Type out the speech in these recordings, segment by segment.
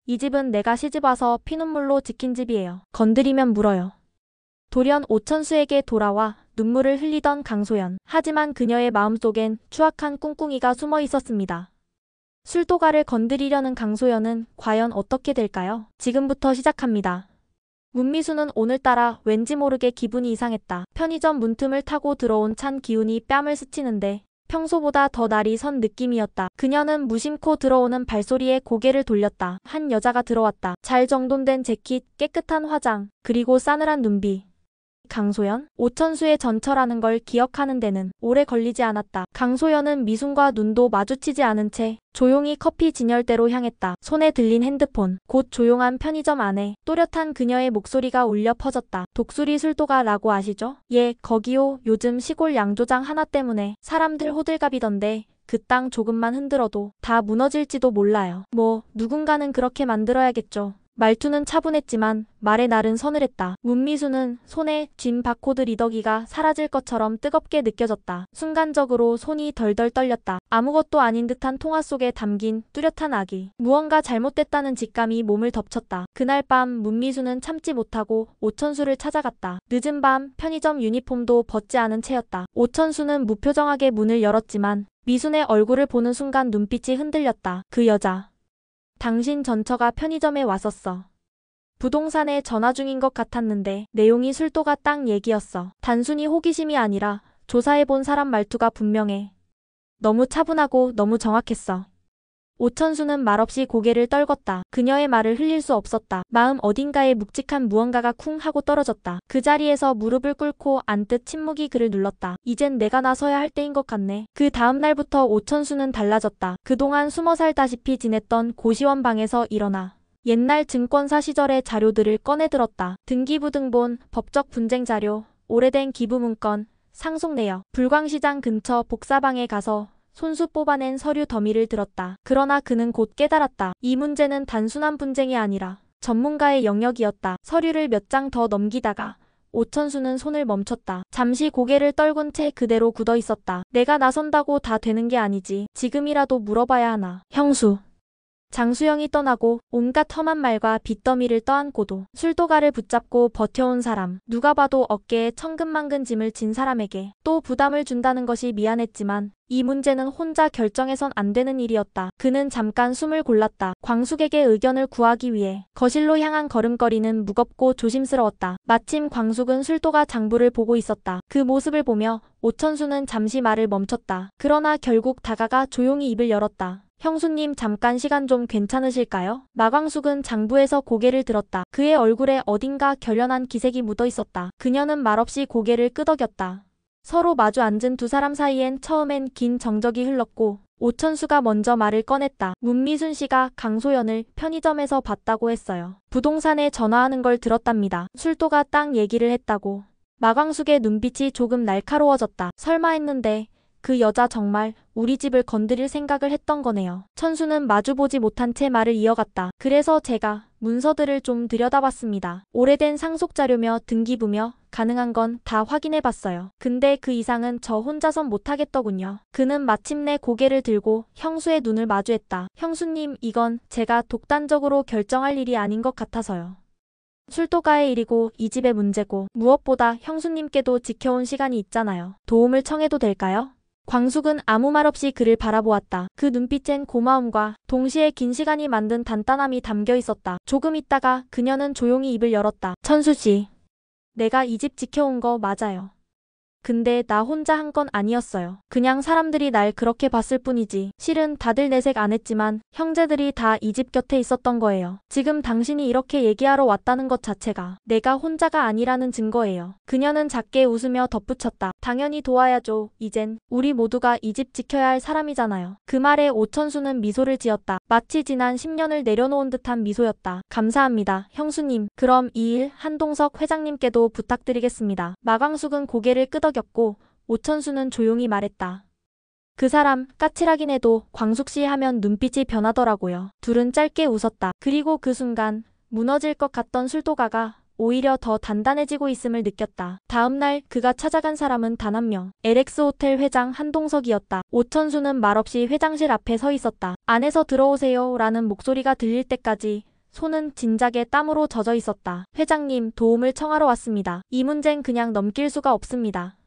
이 집은 내가 시집와서 피눈물로 지킨 집이에요. 건드리면 물어요. 돌연 오천수에게 돌아와 눈물을 흘리던 강소연. 하지만 그녀의 마음속엔 추악한 꿍꿍이가 숨어 있었습니다. 술도가를 건드리려는 강소연은 과연 어떻게 될까요? 지금부터 시작합니다. 문미수는 오늘따라 왠지 모르게 기분이 이상했다. 편의점 문틈을 타고 들어온 찬 기운이 뺨을 스치는데 평소보다 더 날이 선 느낌이었다. 그녀는 무심코 들어오는 발소리에 고개를 돌렸다. 한 여자가 들어왔다. 잘 정돈된 재킷, 깨끗한 화장, 그리고 싸늘한 눈비. 강소연? 오천수의 전처라는 걸 기억하는 데는 오래 걸리지 않았다. 강소연은 미순과 눈도 마주치지 않은 채 조용히 커피 진열대로 향했다. 손에 들린 핸드폰. 곧 조용한 편의점 안에 또렷한 그녀의 목소리가 울려 퍼졌다. 독수리 술도가라고 아시죠? 예, 거기요. 요즘 시골 양조장 하나 때문에 사람들 호들갑이던데 그 땅 조금만 흔들어도 다 무너질지도 몰라요. 뭐 누군가는 그렇게 만들어야겠죠. 말투는 차분했지만 말의 날은 서늘했다. 문미수는 손에 쥔 바코드 리더기가 사라질 것처럼 뜨겁게 느껴졌다. 순간적으로 손이 덜덜 떨렸다. 아무것도 아닌 듯한 통화 속에 담긴 뚜렷한 악의. 무언가 잘못됐다는 직감이 몸을 덮쳤다. 그날 밤 문미수는 참지 못하고 오천수를 찾아갔다. 늦은 밤 편의점 유니폼도 벗지 않은 채였다. 오천수는 무표정하게 문을 열었지만 미순의 얼굴을 보는 순간 눈빛이 흔들렸다. 그 여자. 당신 전처가 편의점에 왔었어. 부동산에 전화 중인 것 같았는데 내용이 술도가 땅 얘기였어. 단순히 호기심이 아니라 조사해본 사람 말투가 분명해. 너무 차분하고 너무 정확했어. 오천수는 말없이 고개를 떨궜다. 그녀의 말을 흘릴 수 없었다. 마음 어딘가에 묵직한 무언가가 쿵 하고 떨어졌다. 그 자리에서 무릎을 꿇고 앉듯 침묵이 그를 눌렀다. 이젠 내가 나서야 할 때인 것 같네. 그 다음 날부터 오천수는 달라졌다. 그동안 숨어 살다시피 지냈던 고시원 방에서 일어나 옛날 증권사 시절의 자료들을 꺼내들었다. 등기부등본, 법적 분쟁 자료, 오래된 기부문건, 상속 내역. 불광시장 근처 복사방에 가서 손수 뽑아낸 서류 더미를 들었다. 그러나 그는 곧 깨달았다. 이 문제는 단순한 분쟁이 아니라 전문가의 영역이었다. 서류를 몇 장 더 넘기다가 오천수는 손을 멈췄다. 잠시 고개를 떨군 채 그대로 굳어 있었다. 내가 나선다고 다 되는 게 아니지. 지금이라도 물어봐야 하나. 형수. 장수영이 떠나고 온갖 험한 말과 빚더미를 떠안고도 술도가를 붙잡고 버텨온 사람. 누가 봐도 어깨에 천근만근 짐을 진 사람에게 또 부담을 준다는 것이 미안했지만 이 문제는 혼자 결정해선 안 되는 일이었다. 그는 잠깐 숨을 골랐다. 광숙에게 의견을 구하기 위해 거실로 향한 걸음걸이는 무겁고 조심스러웠다. 마침 광숙은 술도가 장부를 보고 있었다. 그 모습을 보며 오천수는 잠시 말을 멈췄다. 그러나 결국 다가가 조용히 입을 열었다. 형수님 잠깐 시간 좀 괜찮으실까요? 마광숙은 장부에서 고개를 들었다. 그의 얼굴에 어딘가 결연한 기색이 묻어 있었다. 그녀는 말없이 고개를 끄덕였다. 서로 마주 앉은 두 사람 사이엔 처음엔 긴 정적이 흘렀고 오천수가 먼저 말을 꺼냈다. 문미순 씨가 강소연을 편의점에서 봤다고 했어요. 부동산에 전화하는 걸 들었답니다. 술도가 땅 얘기를 했다고. 마광숙의 눈빛이 조금 날카로워졌다. 설마 했는데 그 여자 정말 우리 집을 건드릴 생각을 했던 거네요. 천수는 마주보지 못한 채 말을 이어갔다. 그래서 제가 문서들을 좀 들여다봤습니다. 오래된 상속자료며 등기부며 가능한 건 다 확인해봤어요. 근데 그 이상은 저 혼자선 못하겠더군요. 그는 마침내 고개를 들고 형수의 눈을 마주했다. 형수님, 이건 제가 독단적으로 결정할 일이 아닌 것 같아서요. 술도가의 일이고 이 집의 문제고 무엇보다 형수님께도 지켜온 시간이 있잖아요. 도움을 청해도 될까요? 광숙은 아무 말 없이 그를 바라보았다. 그 눈빛엔 고마움과 동시에 긴 시간이 만든 단단함이 담겨 있었다. 조금 있다가 그녀는 조용히 입을 열었다. 천수씨, 내가 이 집 지켜온 거 맞아요. 근데 나 혼자 한 건 아니었어요. 그냥 사람들이 날 그렇게 봤을 뿐이지. 실은 다들 내색 안 했지만 형제들이 다 이 집 곁에 있었던 거예요. 지금 당신이 이렇게 얘기하러 왔다는 것 자체가 내가 혼자가 아니라는 증거예요. 그녀는 작게 웃으며 덧붙였다. 당연히 도와야죠. 이젠 우리 모두가 이 집 지켜야 할 사람이잖아요. 그 말에 오천수는 미소를 지었다. 마치 지난 10년을 내려놓은 듯한 미소였다. 감사합니다, 형수님. 그럼 이 일 한동석 회장님께도 부탁드리겠습니다. 마광숙은 고개를 끄덕였고 오천수는 조용히 말했다. 그 사람 까칠하긴 해도 광숙씨 하면 눈빛이 변하더라고요. 둘은 짧게 웃었다. 그리고 그 순간 무너질 것 같던 술도가가 오히려 더 단단해지고 있음을 느꼈다. 다음날 그가 찾아간 사람은 단 한 명. LX 호텔 회장 한동석이었다. 오천수는 말없이 회장실 앞에 서 있었다. 안에서 들어오세요 라는 목소리가 들릴 때까지 손은 진작에 땀으로 젖어 있었다. 회장님, 도움을 청하러 왔습니다. 이 문제는 그냥 넘길 수가 없습니다.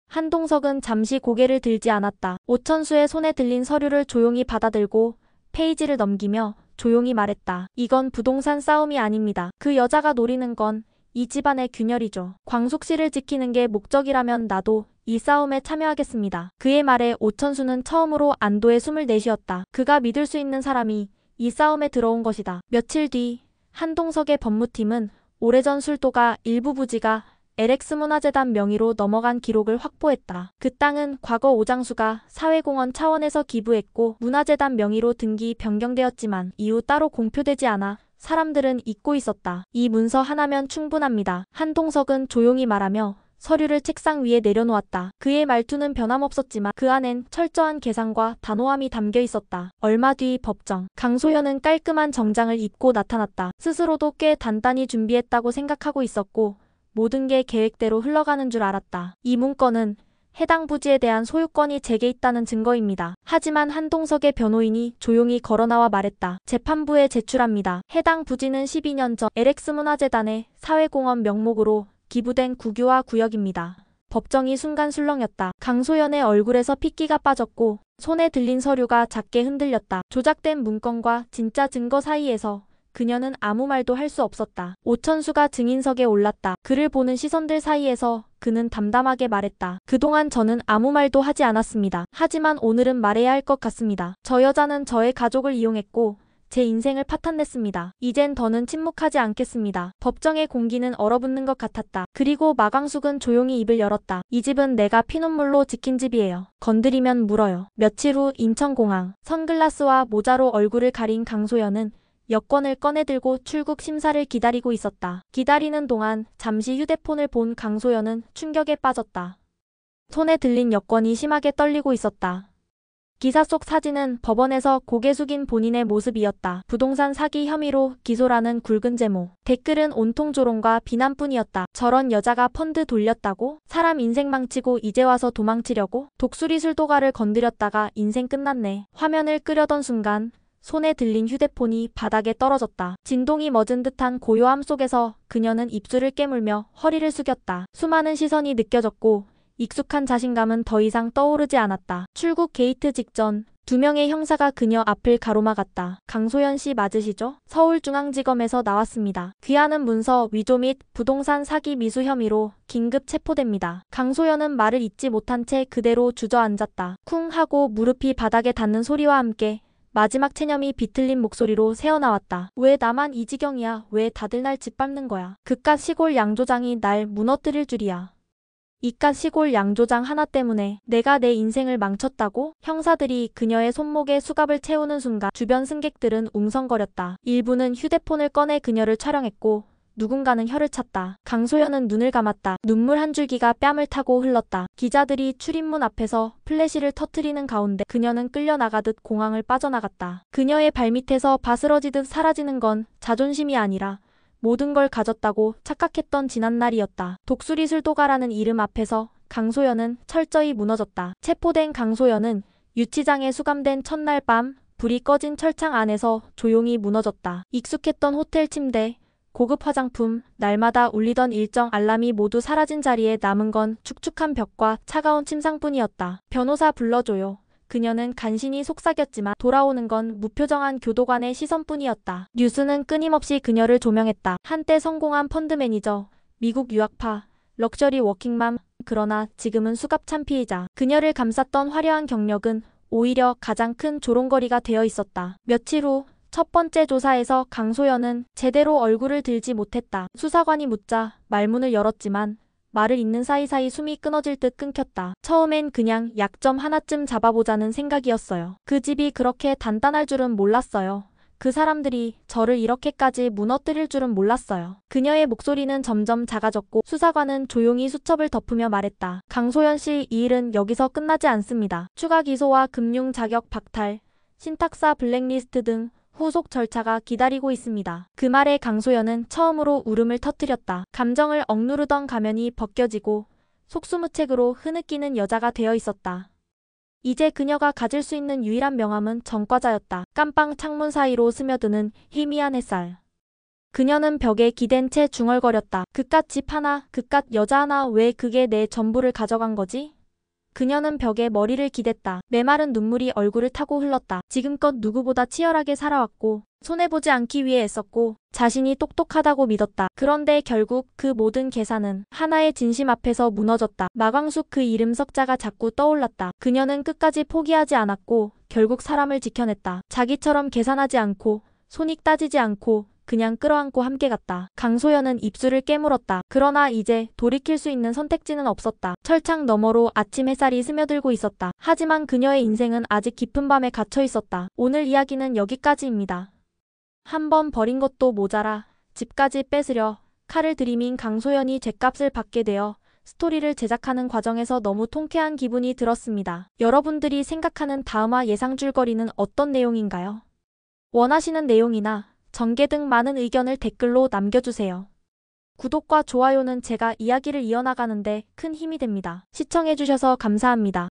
한동석은 잠시 고개를 들지 않았다. 오천수의 손에 들린 서류를 조용히 받아들고 페이지를 넘기며 조용히 말했다. 이건 부동산 싸움이 아닙니다. 그 여자가 노리는 건 이 집안의 균열이죠. 광숙 씨를 지키는 게 목적이라면 나도 이 싸움에 참여하겠습니다. 그의 말에 오천수는 처음으로 안도의 숨을 내쉬었다. 그가 믿을 수 있는 사람이 이 싸움에 들어온 것이다. 며칠 뒤 한동석의 법무팀은 오래전 술도가 일부 부지가 LX 문화재단 명의로 넘어간 기록을 확보했다. 그 땅은 과거 오장수가 사회공헌 차원에서 기부했고 문화재단 명의로 등기 변경되었지만 이후 따로 공표되지 않아 사람들은 잊고 있었다. 이 문서 하나면 충분합니다. 한동석은 조용히 말하며 서류를 책상 위에 내려놓았다. 그의 말투는 변함없었지만 그 안엔 철저한 계산과 단호함이 담겨 있었다. 얼마 뒤 법정. 강소연은 깔끔한 정장을 입고 나타났다. 스스로도 꽤 단단히 준비했다고 생각하고 있었고 모든 게 계획대로 흘러가는 줄 알았다. 이 문건은 해당 부지에 대한 소유권이 제게 있다는 증거입니다. 하지만 한동석의 변호인이 조용히 걸어나와 말했다. 재판부에 제출합니다. 해당 부지는 12년 전 LX 문화재단의 사회공헌 명목으로 기부된 국유화 구역입니다. 법정이 순간 술렁였다. 강소연의 얼굴에서 핏기가 빠졌고 손에 들린 서류가 작게 흔들렸다. 조작된 문건과 진짜 증거 사이에서 그녀는 아무 말도 할 수 없었다. 오천수가 증인석에 올랐다. 그를 보는 시선들 사이에서 그는 담담하게 말했다. 그동안 저는 아무 말도 하지 않았습니다. 하지만 오늘은 말해야 할 것 같습니다. 저 여자는 저의 가족을 이용했고 제 인생을 파탄냈습니다. 이젠 더는 침묵하지 않겠습니다. 법정의 공기는 얼어붙는 것 같았다. 그리고 마광숙은 조용히 입을 열었다. 이 집은 내가 피눈물로 지킨 집이에요. 건드리면 물어요. 며칠 후 인천공항. 선글라스와 모자로 얼굴을 가린 강소연은 여권을 꺼내들고 출국 심사를 기다리고 있었다. 기다리는 동안 잠시 휴대폰을 본 강소연은 충격에 빠졌다. 손에 들린 여권이 심하게 떨리고 있었다. 기사 속 사진은 법원에서 고개 숙인 본인의 모습이었다. 부동산 사기 혐의로 기소라는 굵은 제목. 댓글은 온통 조롱과 비난뿐이었다. 저런 여자가 펀드 돌렸다고? 사람 인생 망치고 이제 와서 도망치려고? 독수리 술도가를 건드렸다가 인생 끝났네. 화면을 끄려던 순간 손에 들린 휴대폰이 바닥에 떨어졌다. 진동이 멎은 듯한 고요함 속에서 그녀는 입술을 깨물며 허리를 숙였다. 수많은 시선이 느껴졌고 익숙한 자신감은 더 이상 떠오르지 않았다. 출국 게이트 직전 2명의 형사가 그녀 앞을 가로막았다. 강소연 씨 맞으시죠? 서울중앙지검에서 나왔습니다. 귀하는 문서 위조 및 부동산 사기 미수 혐의로 긴급 체포됩니다. 강소연은 말을 잇지 못한 채 그대로 주저앉았다. 쿵 하고 무릎이 바닥에 닿는 소리와 함께 마지막 체념이 비틀린 목소리로 새어나왔다. 왜 나만 이 지경이야? 왜 다들 날 짓밟는 거야? 그깟 시골 양조장이 날 무너뜨릴 줄이야. 이깟 시골 양조장 하나 때문에 내가 내 인생을 망쳤다고? 형사들이 그녀의 손목에 수갑을 채우는 순간 주변 승객들은 웅성거렸다. 일부는 휴대폰을 꺼내 그녀를 촬영했고 누군가는 혀를 찼다. 강소연은 눈을 감았다. 눈물 한 줄기가 뺨을 타고 흘렀다. 기자들이 출입문 앞에서 플래시를 터뜨리는 가운데 그녀는 끌려나가듯 공항을 빠져나갔다. 그녀의 발밑에서 바스러지듯 사라지는 건 자존심이 아니라 모든 걸 가졌다고 착각했던 지난날이었다. 독수리 술도가라는 이름 앞에서 강소연은 철저히 무너졌다. 체포된 강소연은 유치장에 수감된 첫날 밤 불이 꺼진 철창 안에서 조용히 무너졌다. 익숙했던 호텔 침대, 고급 화장품, 날마다 울리던 일정 알람이 모두 사라진 자리에 남은 건 축축한 벽과 차가운 침상뿐이었다. 변호사 불러줘요. 그녀는 간신히 속삭였지만 돌아오는 건 무표정한 교도관의 시선뿐이었다. 뉴스는 끊임없이 그녀를 조명했다. 한때 성공한 펀드 매니저, 미국 유학파, 럭셔리 워킹맘, 그러나 지금은 수갑찬 피해자. 그녀를 감쌌던 화려한 경력은 오히려 가장 큰 조롱거리가 되어 있었다. 며칠 후 첫 번째 조사에서 강소연은 제대로 얼굴을 들지 못했다. 수사관이 묻자 말문을 열었지만 말을 잇는 사이사이 숨이 끊어질 듯 끊겼다. 처음엔 그냥 약점 하나쯤 잡아보자는 생각이었어요. 그 집이 그렇게 단단할 줄은 몰랐어요. 그 사람들이 저를 이렇게까지 무너뜨릴 줄은 몰랐어요. 그녀의 목소리는 점점 작아졌고 수사관은 조용히 수첩을 덮으며 말했다. 강소연 씨, 이 일은 여기서 끝나지 않습니다. 추가 기소와 금융 자격 박탈, 신탁사 블랙리스트 등 후속 절차가 기다리고 있습니다. 그 말에 강소연은 처음으로 울음을 터뜨렸다. 감정을 억누르던 가면이 벗겨지고 속수무책으로 흐느끼는 여자가 되어 있었다. 이제 그녀가 가질 수 있는 유일한 명함은 전과자였다. 깜빵 창문 사이로 스며드는 희미한 햇살. 그녀는 벽에 기댄 채 중얼거렸다. 그깟 집 하나, 그깟 여자 하나, 왜 그게 내 전부를 가져간 거지? 그녀는 벽에 머리를 기댔다. 메마른 눈물이 얼굴을 타고 흘렀다. 지금껏 누구보다 치열하게 살아왔고 손해보지 않기 위해 애썼고 자신이 똑똑하다고 믿었다. 그런데 결국 그 모든 계산은 하나의 진심 앞에서 무너졌다. 마광숙 그 이름 석자가 자꾸 떠올랐다. 그녀는 끝까지 포기하지 않았고 결국 사람을 지켜냈다. 자기처럼 계산하지 않고 손익 따지지 않고 그냥 끌어안고 함께 갔다. 강소연은 입술을 깨물었다. 그러나 이제 돌이킬 수 있는 선택지는 없었다. 철창 너머로 아침 햇살이 스며들고 있었다. 하지만 그녀의 인생은 아직 깊은 밤에 갇혀 있었다. 오늘 이야기는 여기까지입니다. 한 번 버린 것도 모자라 집까지 뺏으려 칼을 들이민 강소연이 죗값을 받게 되어 스토리를 제작하는 과정에서 너무 통쾌한 기분이 들었습니다. 여러분들이 생각하는 다음화 예상 줄거리는 어떤 내용인가요? 원하시는 내용이나 전개 등 많은 의견을 댓글로 남겨주세요. 구독과 좋아요는 제가 이야기를 이어나가는데 큰 힘이 됩니다. 시청해주셔서 감사합니다.